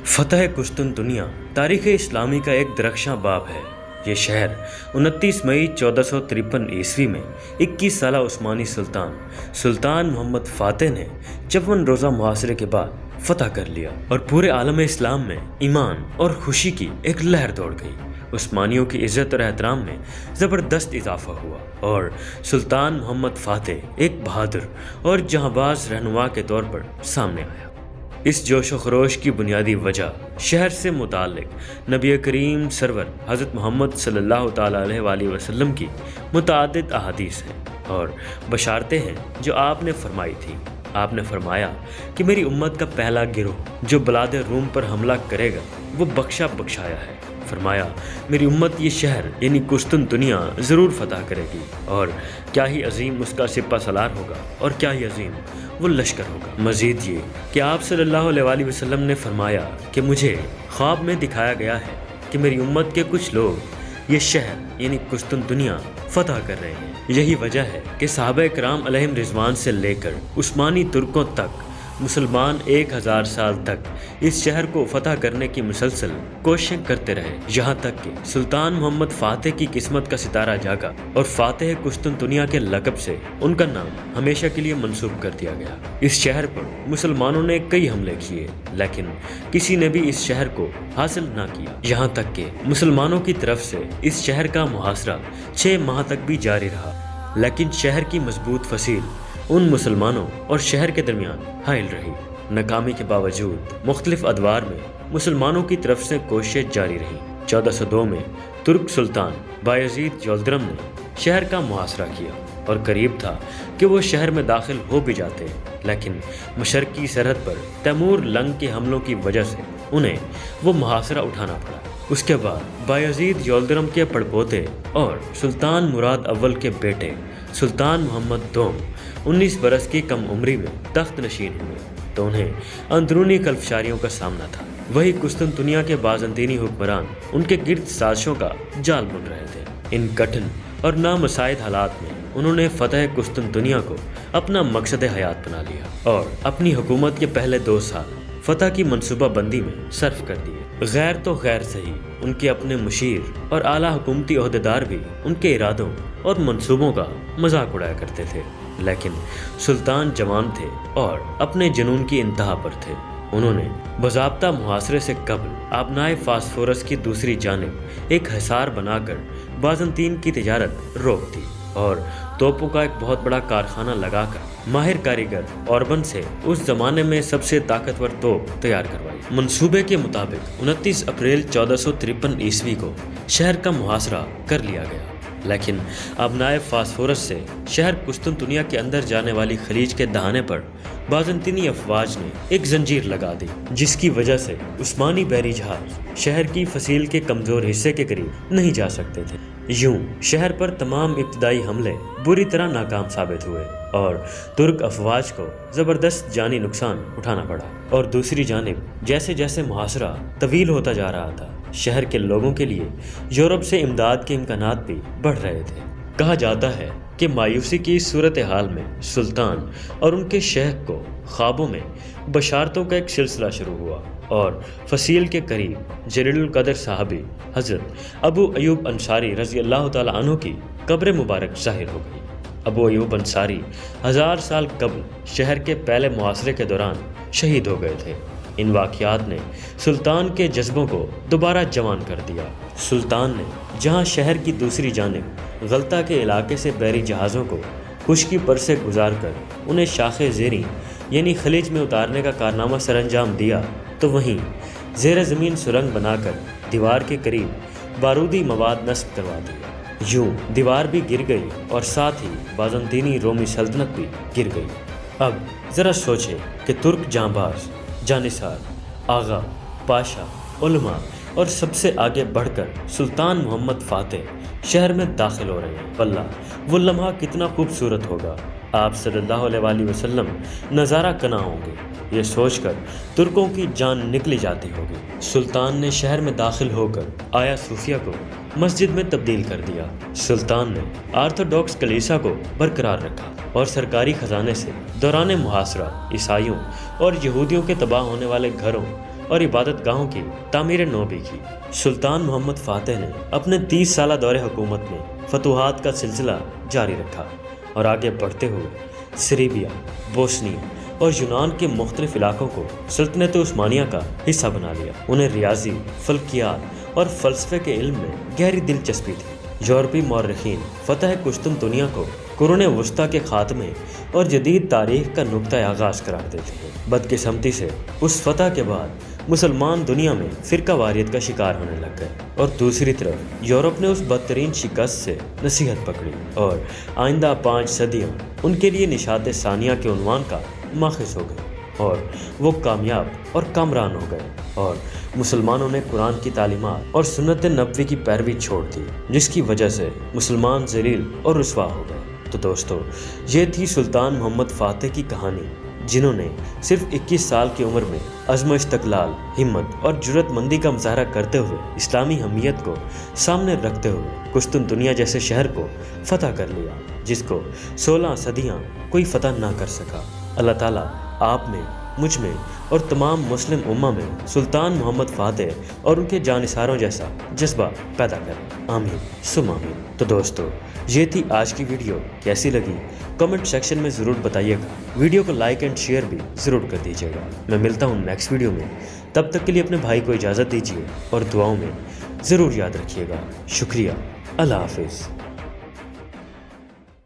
فتح قسطنطنیہ تاریخ اسلامی کا ایک درخشاں باب ہے۔ یہ شہر 29 مئی 1453 عیسوی میں 21 سالہ عثمانی سلطان محمد فاتح نے 54 روزہ محاصرے کے بعد فتح کر لیا اور پورے عالم اسلام میں ایمان اور خوشی کی ایک لہر دوڑ گئی۔ عثمانیوں کی عزت اور احترام میں زبردست اضافہ ہوا اور سلطان محمد فاتح ایک بہادر اور جہاں باز رہنما کے طور پر سامنے آیا۔ اس جوش و خروش کی بنیادی وجہ شہر سے متعلق نبی کریم سرور حضرت محمد صلی اللہ تعالیٰ علیہ وآلہ وسلم کی متعدد احادیث ہیں اور بشارتیں ہیں جو آپ نے فرمائی تھیں۔ آپ نے فرمایا کہ میری امت کا پہلا گروہ جو بلاد روم پر حملہ کرے گا وہ بخشایا ہے۔ فرمایا میری امت یہ شہر یعنی قسطنطنیہ ضرور فتح کرے گی، اور کیا ہی عظیم اس کا سپہ سالار ہوگا اور کیا ہی عظیم وہ لشکر ہوگا۔ مزید یہ کہ آپ صلی اللہ علیہ وآلہ وسلم نے فرمایا کہ مجھے خواب میں دکھایا گیا ہے کہ میری امت کے کچھ لوگ یہ شہر یعنی قسطنطنیہ فتح کر رہے ہیں۔ یہی وجہ ہے کہ صحابہ کرام علیہم رضوان سے لے کر عثمانی ترکوں تک مسلمان 1000 سال تک اس شہر کو فتح کرنے کی مسلسل کوششیں کرتے رہے، یہاں تک کہ سلطان محمد فاتح کی قسمت کا ستارہ جاگا اور فاتح قسطنطنیہ کے لقب سے ان کا نام ہمیشہ کے لیے منسوب کر دیا گیا۔ اس شہر پر مسلمانوں نے کئی حملے کیے لیکن کسی نے بھی اس شہر کو حاصل نہ کیا، یہاں تک کہ مسلمانوں کی طرف سے اس شہر کا محاصرہ 6 ماہ تک بھی جاری رہا، لیکن شہر کی مضبوط فصیل ان مسلمانوں اور شہر کے درمیان حائل رہی۔ ناکامی کے باوجود مختلف ادوار میں مسلمانوں کی طرف سے کوششیں جاری رہیں۔ 1402 میں ترک سلطان بایزید یلدرم نے شہر کا محاصرہ کیا اور قریب تھا کہ وہ شہر میں داخل ہو بھی جاتے، لیکن مشرقی سرحد پر تیمور لنگ کے حملوں کی وجہ سے انہیں وہ محاصرہ اٹھانا پڑا۔ اس کے بعد بایزید یلدرم کے پڑپوتے اور سلطان مراد اول کے بیٹے سلطان محمد دوم 19 برس کی کم عمری میں تخت نشین ہوئے تو انہیں اندرونی کلفشاریوں کا سامنا تھا۔ وہی قسطنطنیہ کے بازنطینی حکمران ان کے گرد سازشوں کا جال بن رہے تھے۔ ان کٹھن اور نامساعد حالات میں انہوں نے فتح قسطنطنیہ کو اپنا مقصد حیات بنا لیا اور اپنی حکومت کے پہلے 2 سال فتح کی منصوبہ بندی میں صرف کر دیے۔ غیر تو غیر صحیح، ان کے اپنے مشیر اور اعلیٰ حکومتی عہدیدار بھی ان کے ارادوں اور منصوبوں کا مذاق اڑایا کرتے تھے، لیکن سلطان جوان تھے اور اپنے جنون کی انتہا پر تھے۔ انہوں نے باضابطہ محاصرے سے قبل آبنائے فاسفورس کی دوسری جانب ایک حصار بنا کر بازنطین کی تجارت روک دی اور توپوں کا ایک بہت بڑا کارخانہ لگا کر ماہر کاریگر اوربن سے اس زمانے میں سب سے طاقتور توپ تیار کروائی۔ منصوبے کے مطابق 29 اپریل 1453 عیسوی کو شہر کا محاصرہ کر لیا گیا، لیکن آبنائے فاسفورس سے شہر قسطنطنیہ کے اندر جانے والی خلیج کے دہانے پر بازنطینی افواج نے ایک زنجیر لگا دی، جس کی وجہ سے عثمانی بحری جہاز شہر کی فصیل کے کمزور حصے کے قریب نہیں جا سکتے تھے۔ یوں شہر پر تمام ابتدائی حملے بری طرح ناکام ثابت ہوئے اور ترک افواج کو زبردست جانی نقصان اٹھانا پڑا، اور دوسری جانب جیسے جیسے محاصرہ طویل ہوتا جا رہا تھا شہر کے لوگوں کے لیے یورپ سے امداد کے امکانات بھی بڑھ رہے تھے۔ کہا جاتا ہے کہ مایوسی کی صورتحال میں سلطان اور ان کے شیخ کو خوابوں میں بشارتوں کا ایک سلسلہ شروع ہوا اور فصیل کے قریب جلیل القدر صحابی حضرت ابو ایوب انصاری رضی اللہ تعالیٰ عنہ کی قبر مبارک ظاہر ہو گئی۔ ابو ایوب انصاری 1000 سال قبل شہر کے پہلے محاصرے کے دوران شہید ہو گئے تھے۔ ان واقعات نے سلطان کے جذبوں کو دوبارہ جوان کر دیا۔ سلطان نے جہاں شہر کی دوسری جانب غلطہ کے علاقے سے بحری جہازوں کو خشکی پر سے گزار کر انہیں شاخ زیریں یعنی خلیج میں اتارنے کا کارنامہ سر انجام دیا، تو وہیں زیر زمین سرنگ بنا کر دیوار کے قریب بارودی مواد نصب کروا دیا۔ یوں دیوار بھی گر گئی اور ساتھ ہی بازنطینی رومی سلطنت بھی گر گئی۔ اب ذرا سوچیں کہ ترک جانباز، جانثار، آغا، پاشا، علماء اور سب سے آگے بڑھ کر سلطان محمد فاتح شہر میں داخل ہو رہے ہیں۔ واللہ وہ لمحہ کتنا خوبصورت ہوگا، آپ صلی اللہ علیہ وآلہ وسلم نظارہ کنا ہوں گے، یہ سوچ کر ترکوں کی جان نکلی جاتی ہوگی۔ سلطان نے شہر میں داخل ہو کر آیا صوفیہ کو مسجد میں تبدیل کر دیا۔ سلطان نے آرتھوڈاکس کلیسا کو برقرار رکھا اور سرکاری خزانے سے دوران محاصرہ عیسائیوں اور یہودیوں کے تباہ ہونے والے گھروں اور عبادت گاہوں کی تعمیر نو بھی کی۔ سلطان محمد فاتح نے اپنے 30 سالہ دور حکومت میں فتوحات کا سلسلہ جاری رکھا اور آگے بڑھتے ہوئے سریبیا، بوسنیا اور یونان کے مختلف علاقوں کو سلطنت عثمانیہ کا حصہ بنا لیا۔ انہیں ریاضی، فلکیات اور فلسفے کے علم میں گہری دلچسپی تھی۔ یورپی مورخین فتح قسطنطنیہ کو قرون وسطیٰ کے خاتمے اور جدید تاریخ کا نقطۂ آغاز قرار دیتے ہیں۔ بدقسمتی سے اس فتح کے بعد مسلمان دنیا میں فرقہ واریت کا شکار ہونے لگ گئے، اور دوسری طرف یورپ نے اس بدترین شکست سے نصیحت پکڑی اور آئندہ 5 صدیاں ان کے لیے نشاط ثانیہ کے عنوان کا ماخذ ہو گئے، اور وہ کامیاب اور کامران ہو گئے، اور مسلمانوں نے قرآن کی تعلیمات اور سنت نبوی کی پیروی چھوڑ دی، جس کی وجہ سے مسلمان ذلیل اور رسوا ہو گئے۔ تو دوستو، یہ تھی سلطان محمد فاتح کی کہانی، جنہوں نے صرف 21 سال کی عمر میں عزم و استقلال، ہمت اور جرأت مندی کا مظاہرہ کرتے ہوئے اسلامی حمیت کو سامنے رکھتے ہوئے قسطنطنیہ جیسے شہر کو فتح کر لیا، جس کو 16 صدیاں کوئی فتح نہ کر سکا۔ اللہ تعالیٰ آپ میں، مجھ میں اور تمام مسلم امہ میں سلطان محمد فاتح اور ان کے جانثاروں جیسا جذبہ پیدا کرے، آمین ثم آمین۔ تو دوستو، یہ تھی آج کی ویڈیو، کیسی لگی کمنٹ سیکشن میں ضرور بتائیے گا۔ ویڈیو کو لائک اینڈ شیئر بھی ضرور کر دیجیے گا۔ میں ملتا ہوں نیکسٹ ویڈیو میں، تب تک کے لیے اپنے بھائی کو اجازت دیجیے اور دعاؤں میں ضرور یاد رکھیے گا۔ شکریہ، اللہ حافظ۔